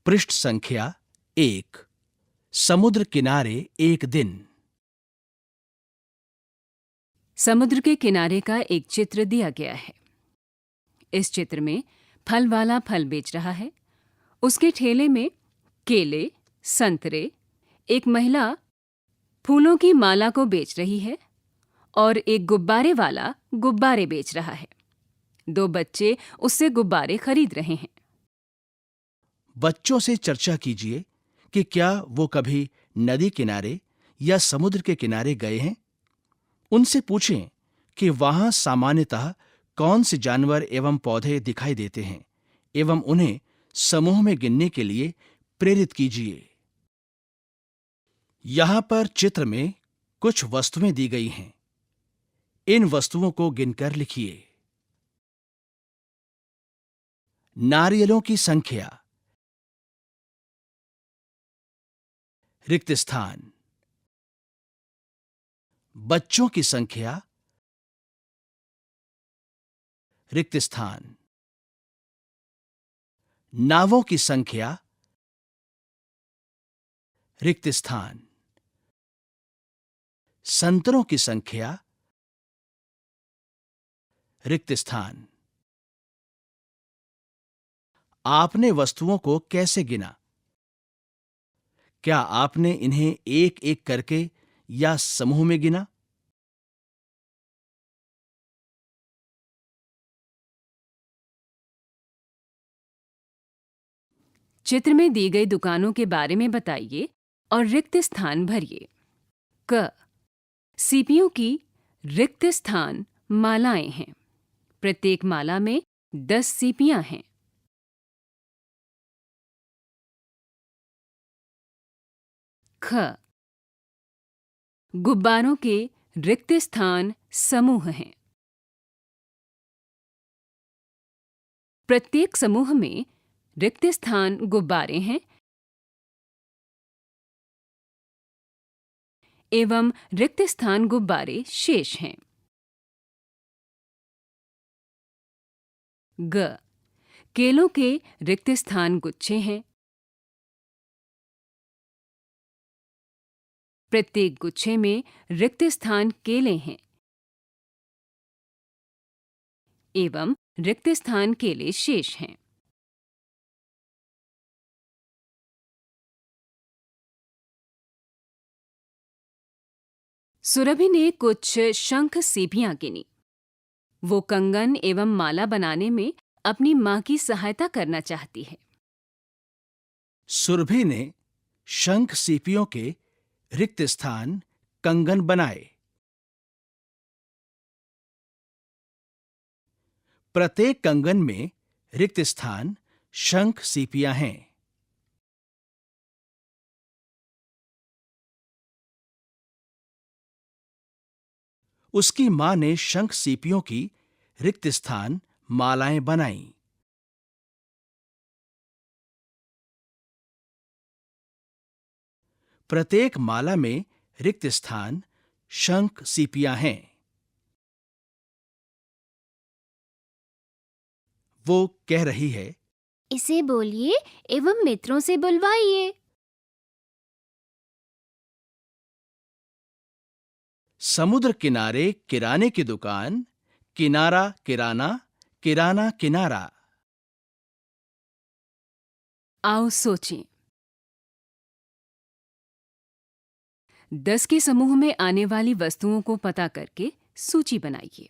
पृष्ठ संख्या 1। समुद्र किनारे एक दिन। समुद्र के किनारे का एक चित्र दिया गया है। इस चित्र में फल वाला फल बेच रहा है। उसके ठेले में केले, संतरे, एक महिला फूलों की माला को बेच रही है और एक गुब्बारे वाला गुब्बारे बेच रहा है। 2 बच्चे उससे गुब्बारे खरीद रहे हैं। बच्चों से चर्चा कीजिए कि क्या वो कभी नदी किनारे या समुद्र के किनारे गए हैं। उनसे पूछें कि वहां सामान्यतः कौन से जानवर एवं पौधे दिखाई देते हैं एवं उन्हें समूह में गिनने के लिए प्रेरित कीजिए। यहां पर चित्र में कुछ वस्तुएं दी गई हैं। इन वस्तुओं को गिनकर लिखिए। नारियलों की संख्या, रिक्त स्थान। बच्चों की संख्या, रिक्त स्थान। नावों की संख्या, रिक्त स्थान। संतरों की संख्या, रिक्त स्थान। आपने वस्तुओं को कैसे गिना? क्या आपने इन्हें एक एक करके या समूह में गिना? चित्र में दी गई दुकानों के बारे में बताइए और रिक्त स्थान भरिए। क. सीपियों की रिक्त स्थान मालाएं हैं। प्रत्येक माला में 10 सीपियां हैं। ख. गुब्बारों के रिक्त स्थान समूह हैं। प्रत्येक समूह में रिक्त स्थान गुब्बारे हैं एवं रिक्त स्थान गुब्बारे शेष हैं। ग. केलों के रिक्त स्थान गुच्छे हैं। प्रत्येक गुच्छे में रिक्त स्थान केले हैं एवं रिक्त स्थान केले शेष हैं। सुरभि ने कुछ शंख सीपियां गिनी। वो कंगन एवं माला बनाने में अपनी मां की सहायता करना चाहती है। सुरभि ने शंख सीपियों के रिक्त स्थान कंगन बनाए। प्रत्येक कंगन में रिक्त स्थान शंख सीपियां हैं। उसकी मां ने शंख सीपियों की रिक्त स्थान मालाएं बनाईं। प्रत्येक माला में रिक्त स्थान शंख सीपियां हैं। वो कह रही है, इसे बोलिए एवं मित्रों से बुलवाइए। समुद्र किनारे किराने की दुकान, किनारा किराना, किराना किनारा। आओ सोचें। 10 के समूह में आने वाली वस्तुओं को पता करके सूची बनाइए।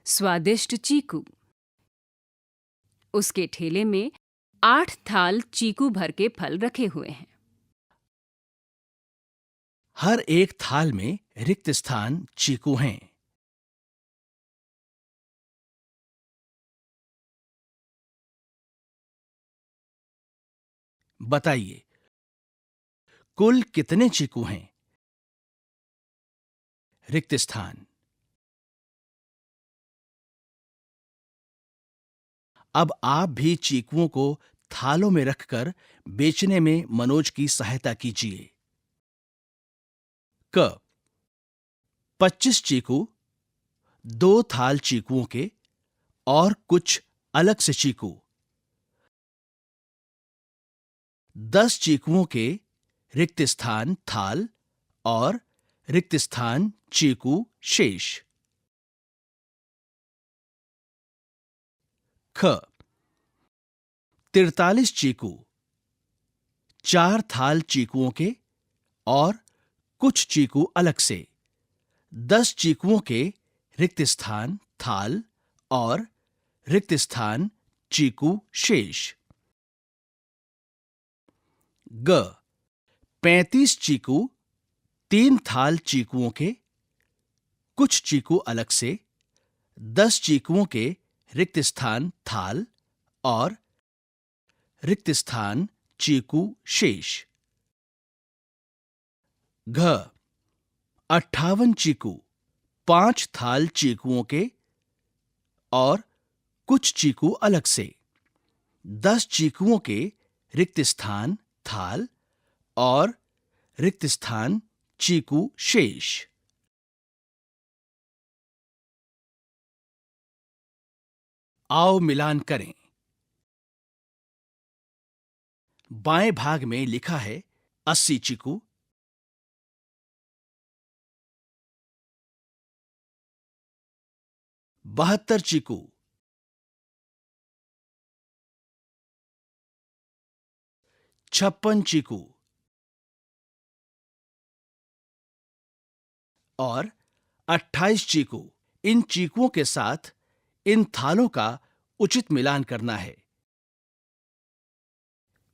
स्वादिष्ट चीकू। उसके ठेले में 8 थाल चीकू भर के फल रखे हुए हैं। हर एक थाल में रिक्त स्थान चीकू हैं। बताइए, कुल कितने चीकू हैं? रिक्त स्थान। अब आप भी चीकुओं को थालों में रखकर बेचने में मनोज की सहायता कीजिए। क. 25 चीकू 2 थाल चीकुओं के और कुछ अलग से चीकू, 10 चीकुओं के रिक्त स्थान थाल और रिक्त स्थान चीकू शेष। ख 43 चीकू, 4 थाल चीकुओं के और कुछ चीकू अलग से, 10 चीकुओं के रिक्त स्थान थाल और रिक्त स्थान चीकू शेष। ग 35 चीकू, 3 थाल चीकुओं के, कुछ चीकू अलग से, 10 चीकुओं के रिक्त स्थान थाल और रिक्त स्थान चीकू शेष। घ 58 चीकू, 5 थाल चीकुओं के और कुछ चीकू अलग से, 10 चीकुओं के रिक्त स्थान थाल और रिक्त स्थान चीकू शेष। आओ मिलान करें। बाएं भाग में लिखा है 80 चीकू, 72 चीकू, 56 चीकू और 28 चीकू। इन चीकुओं के साथ इन थालों का उचित मिलान करना है।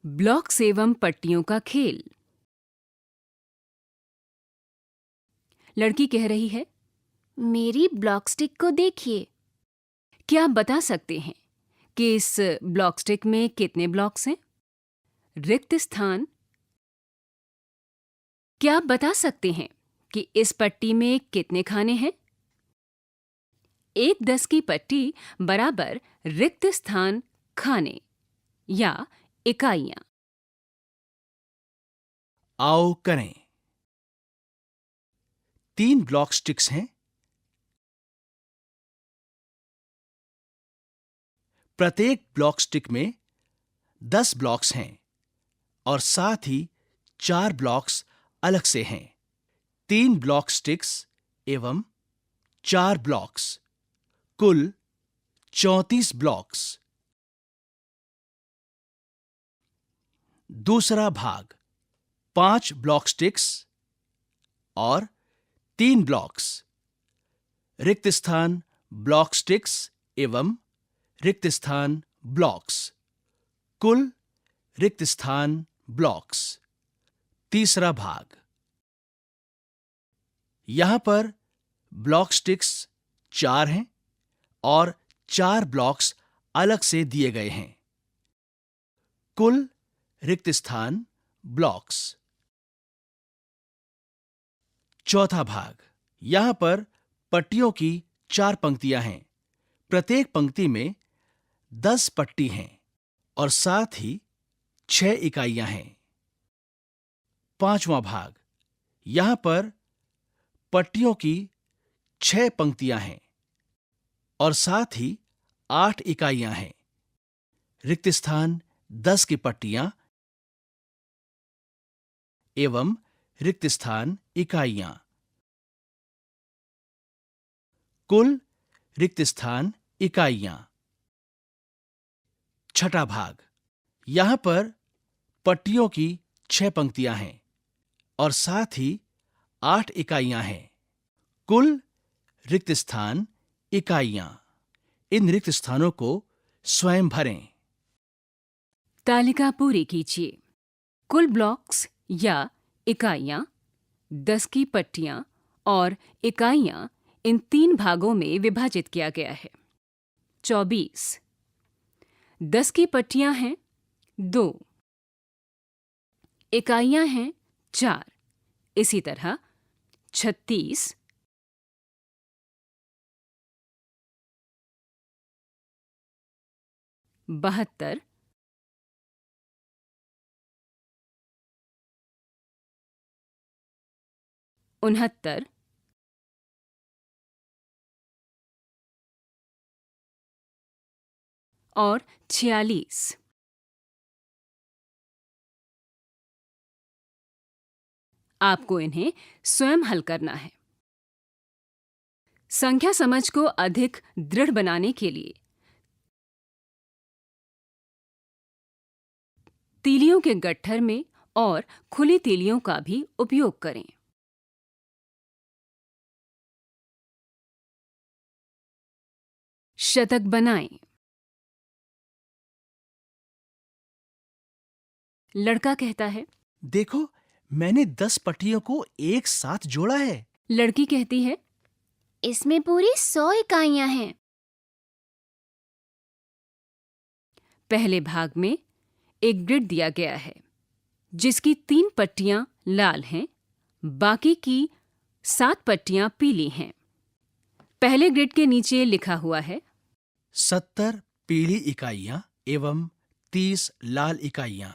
ब्लॉक्स एवं पट्टियों का खेल। लड़की कह रही है, मेरी ब्लॉक स्टिक को देखिए। क्या आप बता सकते हैं कि इस ब्लॉक स्टिक में कितने ब्लॉक्स हैं? रिक्त स्थान। क्या आप बता सकते हैं कि इस पट्टी में कितने खाने हैं? एक 10 की पट्टी बराबर रिक्त स्थान खाने या इकाइयां। आओ करें। 3 ब्लॉक स्टिक्स हैं। प्रत्येक ब्लॉक स्टिक में 10 ब्लॉक्स हैं और साथ ही 4 ब्लॉक्स अलग से हैं। 3 ब्लॉक स्टिक्स एवं 4 ब्लॉक्स, कुल 34 ब्लॉक्स। दूसरा भाग 5 ब्लॉक स्टिक्स और 3 ब्लॉक्स, रिक्त स्थान ब्लॉक स्टिक्स एवं रिक्त स्थान ब्लॉक्स, कुल रिक्त स्थान ब्लॉक्स। तीसरा भाग, यहां पर ब्लॉक स्टिक्स 4 हैं और 4 ब्लॉक्स अलग से दिए गए हैं, कुल रिक्त स्थान ब्लॉक्स। चौथा भाग, यहां पर पट्टियों की 4 पंक्तियां हैं। प्रत्येक पंक्ति में 10 पट्टी हैं और साथ ही 6 इकाइयां हैं। पांचवा भाग, यहां पर पट्टियों की 6 पंक्तियां हैं और साथ ही 8 इकाइयां हैं। रिक्त स्थान 10 की पट्टियां एवं रिक्त स्थान इकाइयां, कुल रिक्त स्थान इकाइयां। छठा भाग, यहां पर पट्टियों की 6 पंक्तियां हैं और साथ ही 8 इकाइयां हैं, कुल रिक्त स्थान इकाइयां। इन रिक्त स्थानों को स्वयं भरें। तालिका पूरी कीजिए। कुल ब्लॉक्स या इकाइयां, 10 की पट्टियां और इकाइयां इन 3 भागों में विभाजित किया गया है। 24 10 की पट्टियां हैं 2, इकाइयां हैं 4। इसी तरह 36 72 69 और 46। आपको इन्हें स्वयं हल करना है। संख्या समझ को अधिक दृढ़ बनाने के लिए तीलियों के गट्ठर में और खुली तीलियों का भी उपयोग करें। शतक बनाएं। लड़का कहता है, देखो, मैंने 10 पट्टियों को एक साथ जोड़ा है। लड़की कहती है, इसमें पूरी 100 इकाइयां हैं। पहले भाग में एक ग्रिड दिया गया है जिसकी 3 पट्टियां लाल हैं, बाकी की 7 पट्टियां पीली हैं। पहले ग्रिड के नीचे लिखा हुआ है 70 पीली इकाइयां एवं 30 लाल इकाइयां।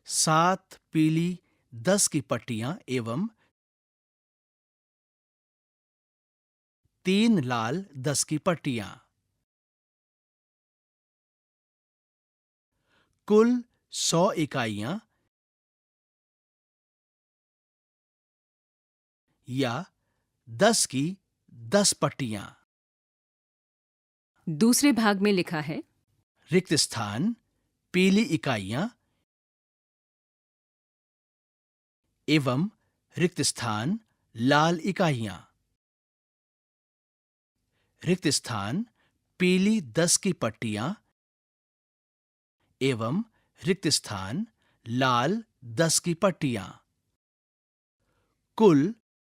7 पीली 10 की पट्टियां एवं 3 लाल 10 की पट्टियां। कुल 100 इकाइयां या 10 की 10 पट्टियां। दूसरे भाग में लिखा है रिक्त स्थान पीली इकाइयां एवं रिक्त स्थान लाल इकाइयां। रिक्त स्थान पीली 10 की पट्टियां एवं रिक्त स्थान लाल 10 की पट्टियां। कुल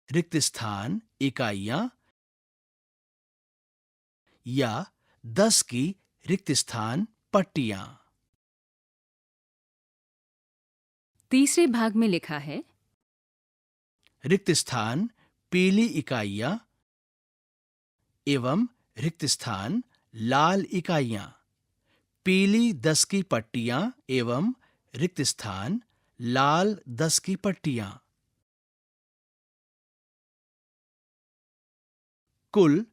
रिक्त स्थान इकाइयां या 10 की रिक्त स्थान पट्टियां। तीसरे भाग में लिखा है रिक्त स्थान पीली इकाइयां एवं रिक्त स्थान लाल इकाइयां। पीली 10 की पट्टियां एवं रिक्त स्थान लाल 10 की पट्टियां। कुल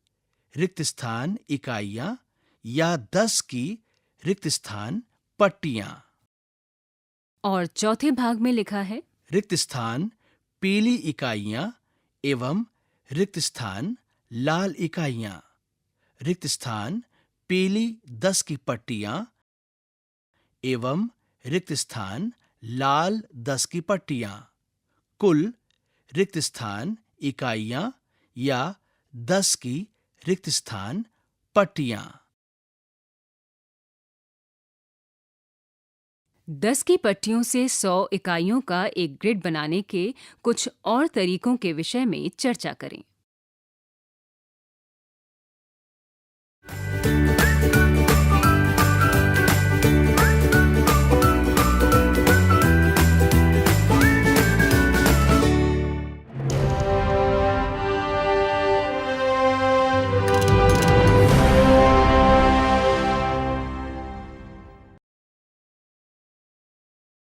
रिक्त स्थान इकाइयां या 10 की रिक्त स्थान पट्टियां। और चौथे भाग में लिखा है रिक्त स्थान पीली इकाइयां एवं रिक्त स्थान लाल इकाइयां। रिक्त स्थान पीली 10 की पट्टियां एवं रिक्त स्थान लाल 10 की पट्टियां। कुल रिक्त स्थान इकाइयां या 10 की रिक्त स्थान पट्टियां। 10 की पट्टियों से 100 इकाइयों का एक ग्रिड बनाने के कुछ और तरीकों के विषय में चर्चा करें।